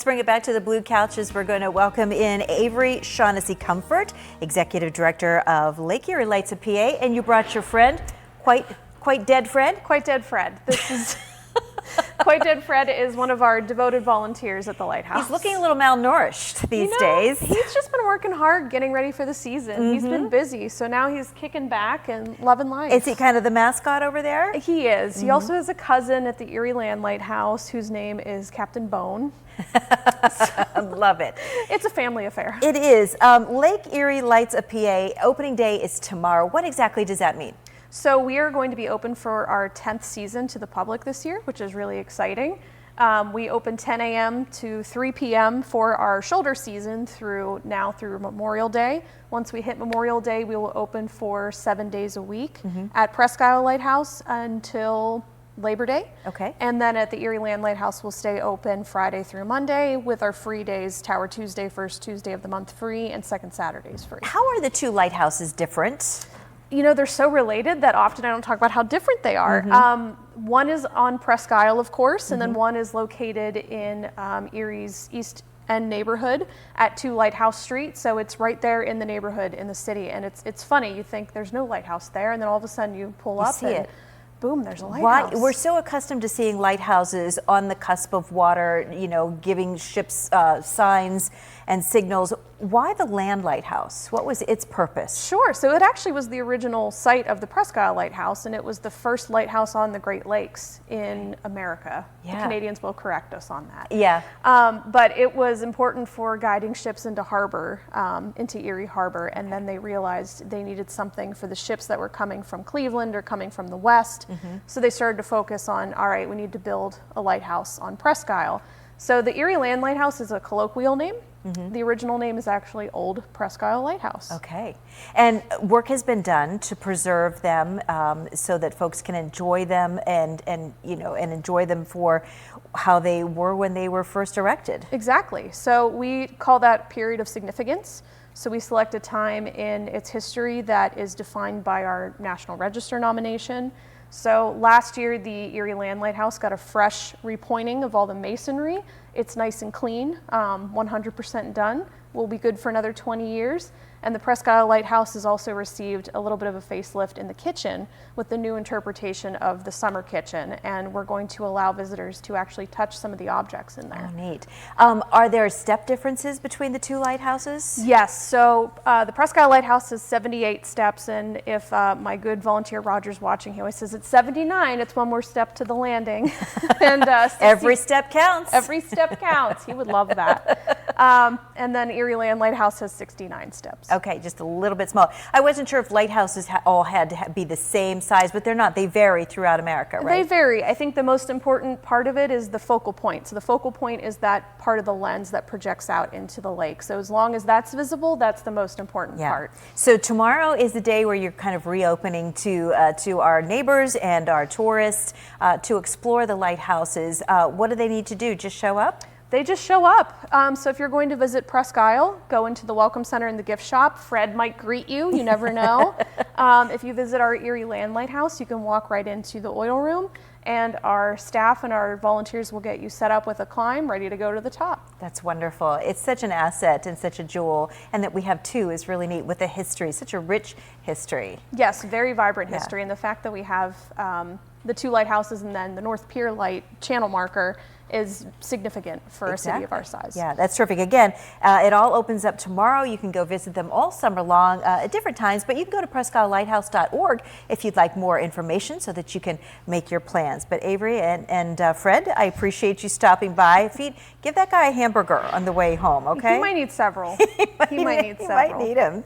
Let's bring it back to the blue couches. We're going to welcome in Avery Shaughnessy Comfort, Executive Director of Lake Erie Lights of PA, and you brought your friend, quite dead Fred? Quite Dead Fred. This is Quite Dead Fred is one of our devoted volunteers at the lighthouse. He's looking a little malnourished these days. He's just been working hard, getting ready for the season. He's been busy, so now he's kicking back and loving life. Is he kind of the mascot over there? He is. He also has a cousin at the Erie Land Lighthouse whose name is Captain Bone. Love it. It's a family affair. It is. Lake Erie Lights of PA, opening day is tomorrow. What exactly does that mean? So we are going to be open for our 10th season to the public this year, which is really exciting. We open 10 a.m. to 3 p.m. for our shoulder season through Memorial Day. Once we hit Memorial Day, we will open for 7 days a week at Presque Isle Lighthouse until Labor Day. Okay. And then at the Erie Land Lighthouse, we'll stay open Friday through Monday with our free days, Tower Tuesday, first Tuesday of the month free, and second Saturdays free. How are the two lighthouses different? You know, they're so related that often I don't talk about how different they are. One is on Presque Isle, of course, and then one is located in Erie's East End neighborhood at 2 Lighthouse Street. So it's right there in the neighborhood in the city. And it's funny, you think there's no lighthouse there, and then all of a sudden you pull up and boom, there's a lighthouse. We're so accustomed to seeing lighthouses on the cusp of water, you know, giving ships signs and signals. Why the land lighthouse? What was its purpose? Sure. So it actually was the original site of the Presque Isle Lighthouse, and it was the first lighthouse on the Great Lakes in America. Yeah. The Canadians will correct us on that. Yeah. But it was important for guiding ships into harbor, into Erie Harbor, and then they realized they needed something for the ships that were coming from Cleveland or coming from the west. So they started to focus on, all right, we need to build a lighthouse on Presque Isle. So the Erie Land Lighthouse is a colloquial name. The original name is actually Old Presque Isle Lighthouse. Okay. And work has been done to preserve them so that folks can enjoy them and enjoy them for how they were when they were first erected. Exactly. So we call that period of significance. So we select a time in its history that is defined by our National Register nomination. So last year, the Erie Land Lighthouse got a fresh repointing of all the masonry. It's nice and clean, 100% done. Will be good for another 20 years. And the Presque Isle Lighthouse has also received a little bit of a facelift in the kitchen with the new interpretation of the summer kitchen. And we're going to allow visitors to actually touch some of the objects in there. Oh, neat. Are there step differences between the two lighthouses? Yes. So the Presque Isle Lighthouse is 78 steps. And if my good volunteer Roger's watching, he always says it's 79. It's one more step to the landing. And every step counts. Every step counts. He would love that. And then Erie Land Lighthouse has 69 steps. Okay, just a little bit small. I wasn't sure if lighthouses all had to be the same size, but they're not. They vary throughout America, right? They vary. I think the most important part of it is the focal point. So the focal point is that part of the lens that projects out into the lake. So as long as that's visible, that's the most important part. So tomorrow is the day where you're kind of reopening to our neighbors and our tourists to explore the lighthouses. What do they need to do? Just show up? They just show up. So if you're going to visit Presque Isle, go into the Welcome Center in the gift shop. Fred might greet you. You never know. If you visit our Erie Land Lighthouse, you can walk right into the oil room, and our staff and our volunteers will get you set up with a climb, ready to go to the top. That's wonderful. It's such an asset and such a jewel, and that we have two is really neat with a history, such a rich history. Yes, very vibrant history, and the fact that we have the 2 lighthouses and then the North Pier Light channel marker is significant for a city of our size. Yeah, that's terrific. Again, it all opens up tomorrow. You can go visit them all summer long at different times, but you can go to presquislelighthouse.org if you'd like more information so that you can make your plans. But Avery and Fred, I appreciate you stopping by. Give that guy a hamburger on the way home, okay? He might need several. He might need several. He might need him.